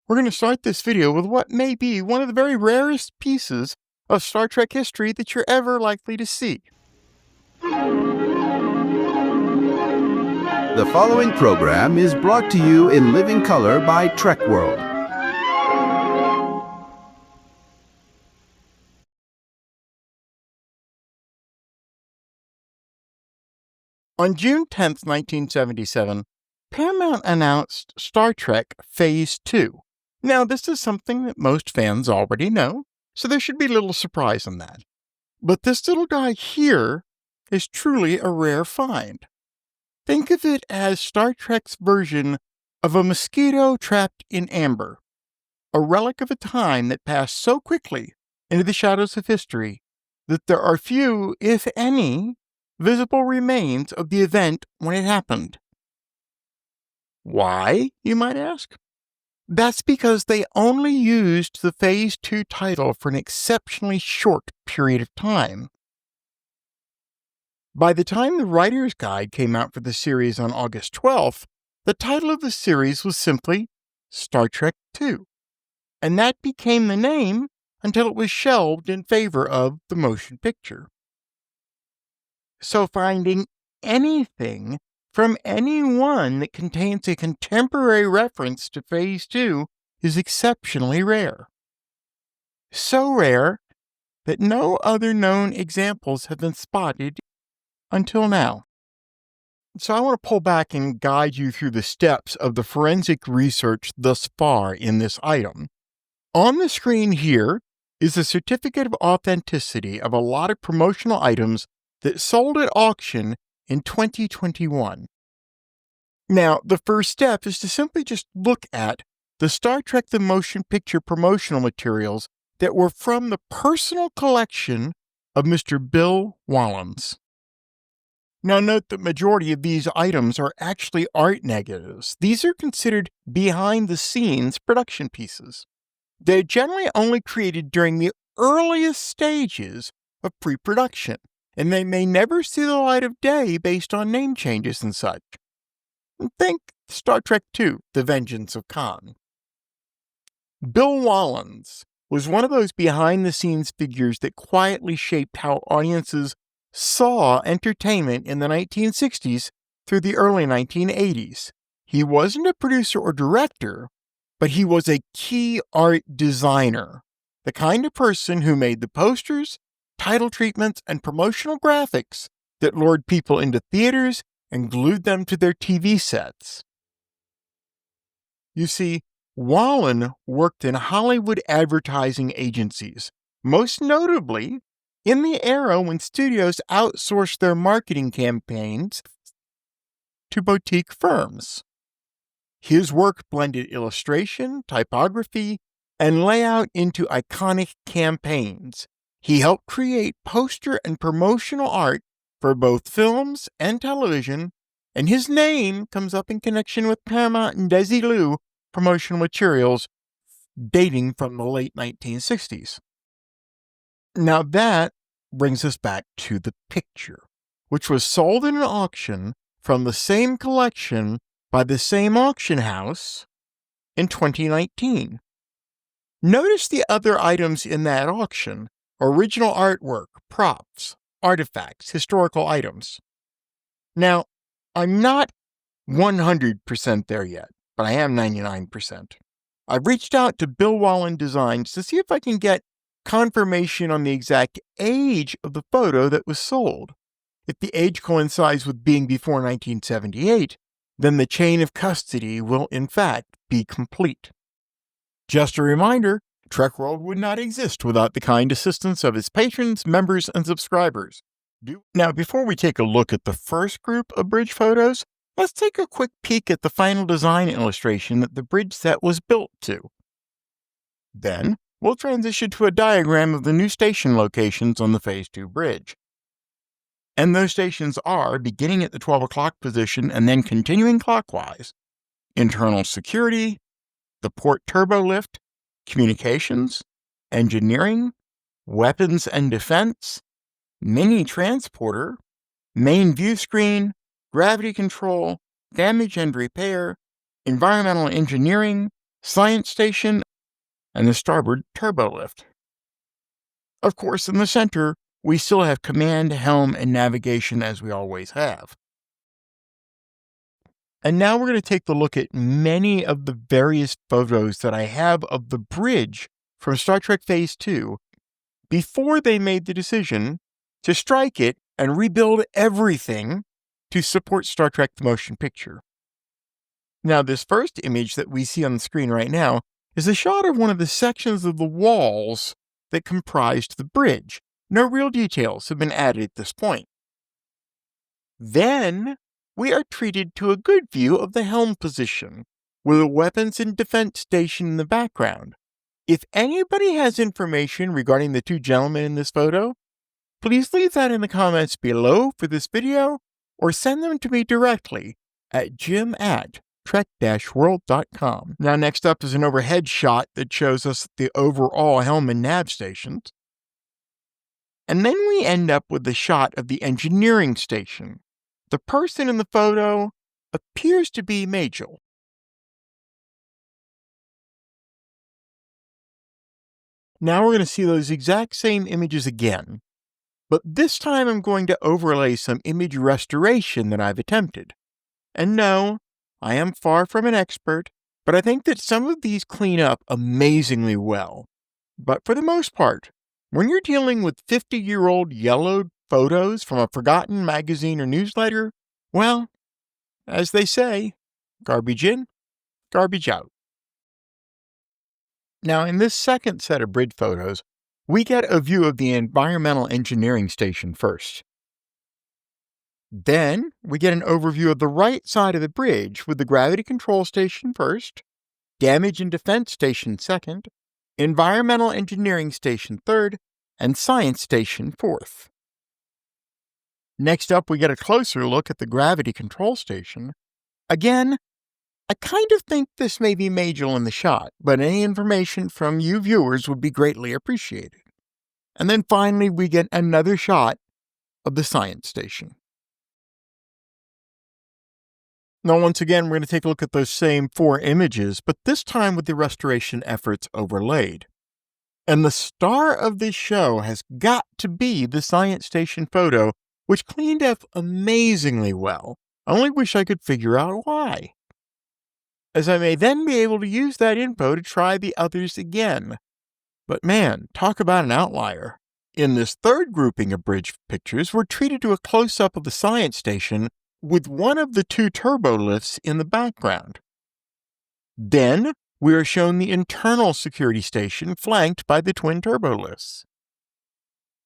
we're going to start this video with what may be one of the very rarest pieces of Star Trek history that you're ever likely to see. The following program is brought to you in living color by Trek World. On June 10th, 1977, Paramount announced Star Trek Phase 2. Now, this is something that most fans already know, so there should be little surprise in that. But this little guy here is truly a rare find. Think of it as Star Trek's version of a mosquito trapped in amber, a relic of a time that passed so quickly into the shadows of history that there are few, if any, visible remains of the event when it happened. Why, you might ask? That's because they only used the Phase 2 title for an exceptionally short period of time. By the time the Writer's Guide came out for the series on August 12th, the title of the series was simply Star Trek II, and that became the name until it was shelved in favor of the motion picture. So finding anything from anyone that contains a contemporary reference to Phase 2 is exceptionally rare. So rare that no other known examples have been spotted until now. So I want to pull back and guide you through the steps of the forensic research thus far in this item. On the screen here is a certificate of authenticity of a lot of promotional items that sold at auction in 2021. Now, the first step is to simply just look at the Star Trek the Motion Picture promotional materials that were from the personal collection of Mr. Bill Wallans. Now, note the majority of these items are actually art negatives. These are considered behind-the-scenes production pieces. They're generally only created during the earliest stages of pre-production, and they may never see the light of day based on name changes and such. Think Star Trek II, The Vengeance of Khan. Bill Wallans was one of those behind-the-scenes figures that quietly shaped how audiences saw entertainment in the 1960s through the early 1980s. He wasn't a producer or director, but he was a key art designer, the kind of person who made the posters, title treatments, and promotional graphics that lured people into theaters and glued them to their TV sets. You see, Wallen worked in Hollywood advertising agencies, most notably in the era when studios outsourced their marketing campaigns to boutique firms. His work blended illustration, typography, and layout into iconic campaigns. He helped create poster and promotional art for both films and television, and his name comes up in connection with Paramount and Desilu promotional materials dating from the late 1960s. Now that brings us back to the picture, which was sold in an auction from the same collection by the same auction house in 2019. Notice the other items in that auction: original artwork, props, artifacts, historical items. Now, I'm not 100% there yet, but I am 99%. I've reached out to Bill Wallans Designs to see if I can get confirmation on the exact age of the photo that was sold. If the age coincides with being before 1978, then the chain of custody will in fact be complete. Just a reminder, Trek World would not exist without the kind assistance of its patrons, members, and subscribers. Now, before we take a look at the first group of bridge photos, let's take a quick peek at the final design illustration that the bridge set was built to. Then, we'll transition to a diagram of the new station locations on the Phase 2 bridge. And those stations are, beginning at the 12 o'clock position and then continuing clockwise, internal security, the port turbo lift, communications, engineering, weapons and defense, mini transporter, main view screen, gravity control, damage and repair, environmental engineering, science station, and the starboard turbo lift. Of course, in the center, we still have command, helm, and navigation as we always have. And now we're going to take a look at many of the various photos that I have of the bridge from Star Trek Phase 2 before they made the decision to strike it and rebuild everything to support Star Trek the Motion Picture. Now, this first image that we see on the screen right now is a shot of one of the sections of the walls that comprised the bridge. No real details have been added at this point. Then we are treated to a good view of the helm position, with a weapons and defense station in the background. If anybody has information regarding the two gentlemen in this photo, please leave that in the comments below for this video, or send them to me directly at jim@trek-world.com. Now, next up is an overhead shot that shows us the overall helm and nav stations. And then we end up with the shot of the engineering station. The person in the photo appears to be Majel. Now we're going to see those exact same images again, but this time I'm going to overlay some image restoration that I've attempted. And no, I am far from an expert, but I think that some of these clean up amazingly well. But for the most part, when you're dealing with 50-year-old yellowed photos from a forgotten magazine or newsletter, well, as they say, garbage in, garbage out. Now, in this second set of bridge photos, we get a view of the environmental engineering station first. Then, we get an overview of the right side of the bridge with the gravity control station first, damage and defense station second, environmental engineering station third, and science station fourth. Next up, we get a closer look at the gravity control station. Again, I kind of think this may be Majel in the shot, but any information from you viewers would be greatly appreciated. And then finally, we get another shot of the science station. Now, once again, we're going to take a look at those same four images, but this time with the restoration efforts overlaid. And the star of this show has got to be the science station photo, which cleaned up amazingly well. I only wish I could figure out why, as I may then be able to use that info to try the others again. But man, talk about an outlier. In this third grouping of bridge pictures, we're treated to a close-up of the science station with one of the two turbo lifts in the background. Then we are shown the internal security station flanked by the twin turbo lifts.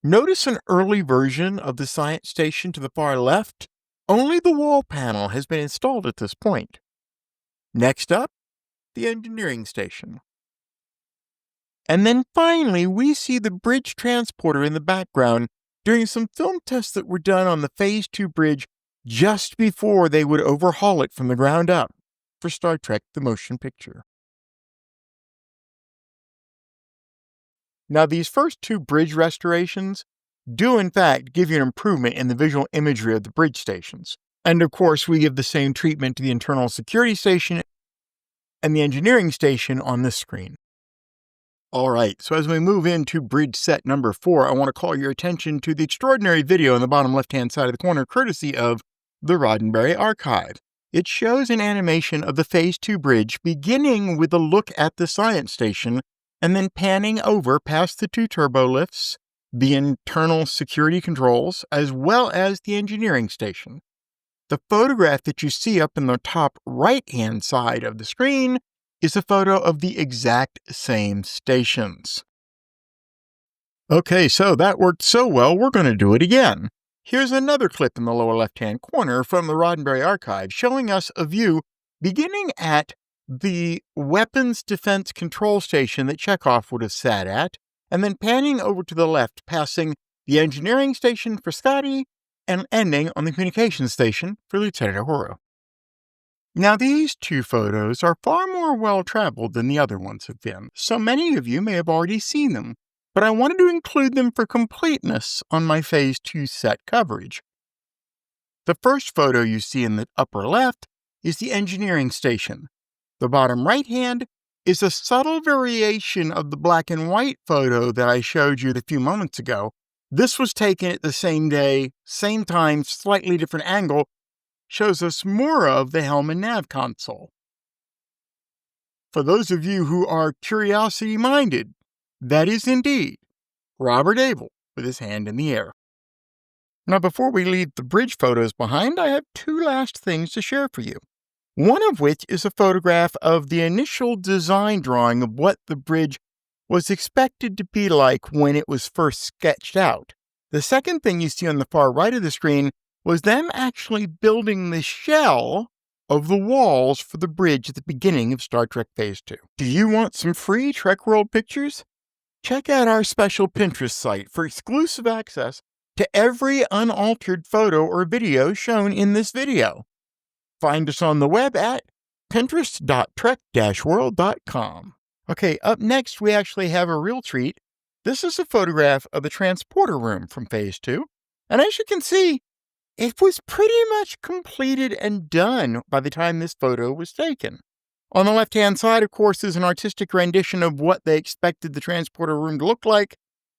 Notice an early version of the science station to the far left. Only the wall panel has been installed at this point. Next up, the engineering station. And then finally, we see the bridge transporter in the background during some film tests that were done on the Phase 2 bridge just before they would overhaul it from the ground up for Star Trek the Motion Picture. Now, these first two bridge restorations do in fact give you an improvement in the visual imagery of the bridge stations. And of course, we give the same treatment to the internal security station and the engineering station on this screen. All right, so as we move into bridge set number 4, I want to call your attention to the extraordinary video in the bottom left-hand side of the corner, courtesy of the Roddenberry Archive. It shows an animation of the Phase 2 bridge, beginning with a look at the science station, and then panning over past the two turbo lifts, the internal security controls, as well as the engineering station. The photograph that you see up in the top right-hand side of the screen is a photo of the exact same stations. Okay, so that worked so well, we're going to do it again. Here's another clip in the lower left-hand corner from the Roddenberry Archive showing us a view beginning at the weapons defense control station that Chekhov would have sat at, and then panning over to the left, passing the engineering station for Scotty, and ending on the communications station for Lieutenant Uhura. Now, these two photos are far more well-traveled than the other ones have been, so many of you may have already seen them, but I wanted to include them for completeness on my Phase 2 set coverage. The first photo you see in the upper left is the engineering station. The bottom right hand is a subtle variation of the black and white photo that I showed you a few moments ago. This was taken at the same day, same time, slightly different angle, shows us more of the helm and nav console. For those of you who are curiosity-minded, that is indeed Robert Abel with his hand in the air. Now, before we leave the bridge photos behind, I have two last things to share for you. One of which is a photograph of the initial design drawing of what the bridge was expected to be like when it was first sketched out. The second thing you see on the far right of the screen was them actually building the shell of the walls for the bridge at the beginning of Star Trek Phase 2. Do you want some free Trek World pictures? Check out our special Pinterest site for exclusive access to every unaltered photo or video shown in this video. Find us on the web at pinterest.trek-world.com. Okay, up next we actually have a real treat. This is a photograph of the transporter room from Phase 2, and as you can see, it was pretty much completed and done by the time this photo was taken. On the left-hand side, of course, is an artistic rendition of what they expected the transporter room to look like,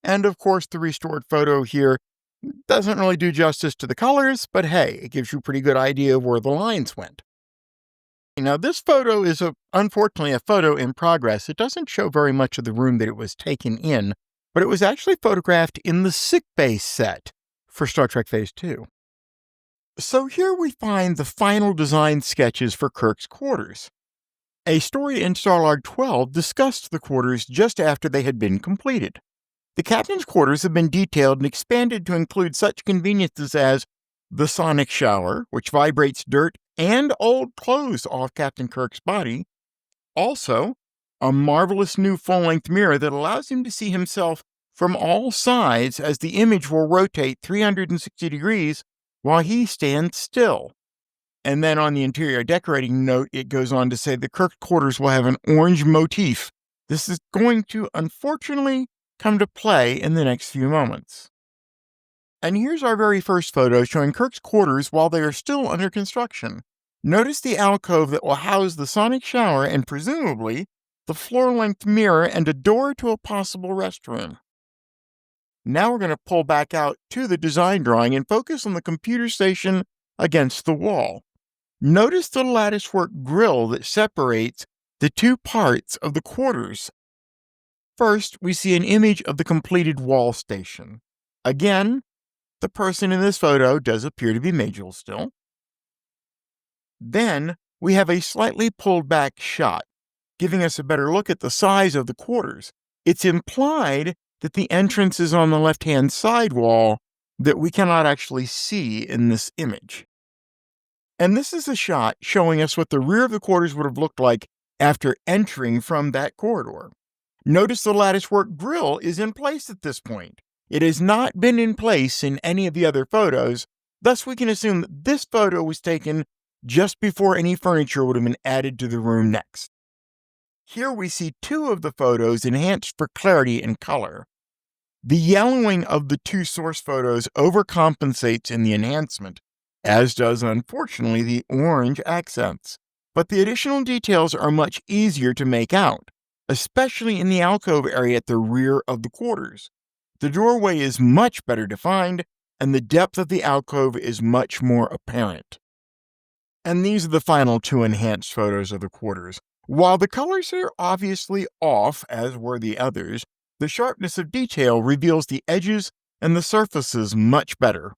and of course the restored photo here doesn't really do justice to the colors, but hey, it gives you a pretty good idea of where the lines went. Now, this photo is unfortunately a photo in progress. It doesn't show very much of the room that it was taken in, but it was actually photographed in the sickbay set for Star Trek Phase 2. So here we find the final design sketches for Kirk's quarters. A story in Starlog 12 discussed the quarters just after they had been completed. The captain's quarters have been detailed and expanded to include such conveniences as the sonic shower, which vibrates dirt and old clothes off Captain Kirk's body. Also, a marvelous new full-length mirror that allows him to see himself from all sides as the image will rotate 360 degrees while he stands still. And then on the interior decorating note, it goes on to say the Kirk quarters will have an orange motif. This is going to, unfortunately, come to play in the next few moments. And here's our very first photo showing Kirk's quarters while they are still under construction. Notice the alcove that will house the sonic shower and presumably the floor-length mirror and a door to a possible restroom. Now we're going to pull back out to the design drawing and focus on the computer station against the wall. Notice the latticework grille that separates the two parts of the quarters. First, we see an image of the completed wall station. Again, the person in this photo does appear to be Majel still. Then, we have a slightly pulled back shot, giving us a better look at the size of the quarters. It's implied that the entrance is on the left-hand side wall that we cannot actually see in this image. And this is a shot showing us what the rear of the quarters would have looked like after entering from that corridor. Notice the latticework grille is in place at this point. It has not been in place in any of the other photos, thus we can assume that this photo was taken just before any furniture would have been added to the room next. Here we see two of the photos enhanced for clarity and color. The yellowing of the two source photos overcompensates in the enhancement, as does, unfortunately, the orange accents. But the additional details are much easier to make out, especially in the alcove area at the rear of the quarters. The doorway is much better defined, and the depth of the alcove is much more apparent. And these are the final two enhanced photos of the quarters. While the colors are obviously off, as were the others, the sharpness of detail reveals the edges and the surfaces much better.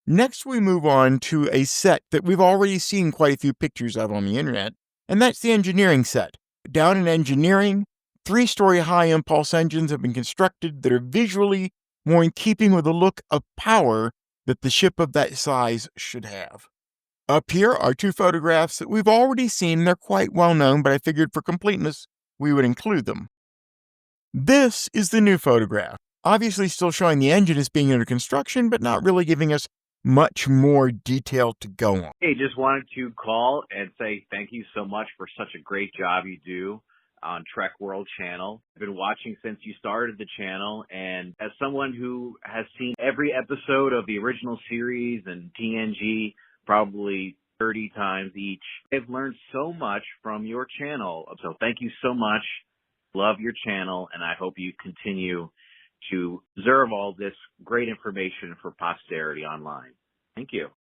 Next, we move on to a set that we've already seen quite a few pictures of on the internet, and that's the engineering set. Down in engineering, 3-story high impulse engines have been constructed that are visually more in keeping with the look of power that the ship of that size should have. Up here are two photographs that we've already seen. They're quite well known, but I figured for completeness, we would include them. This is the new photograph, obviously still showing the engine as being under construction, but not really giving us much more detail to go on. Hey, just wanted to call and say thank you so much for such a great job you do on Trek World channel. I've been watching since you started the channel, and as someone who has seen every episode of the original series and TNG probably 30 times each. I've learned so much from your channel. So thank you so much. Love your channel, and I hope you continue to preserve all this great information for posterity online. Thank you.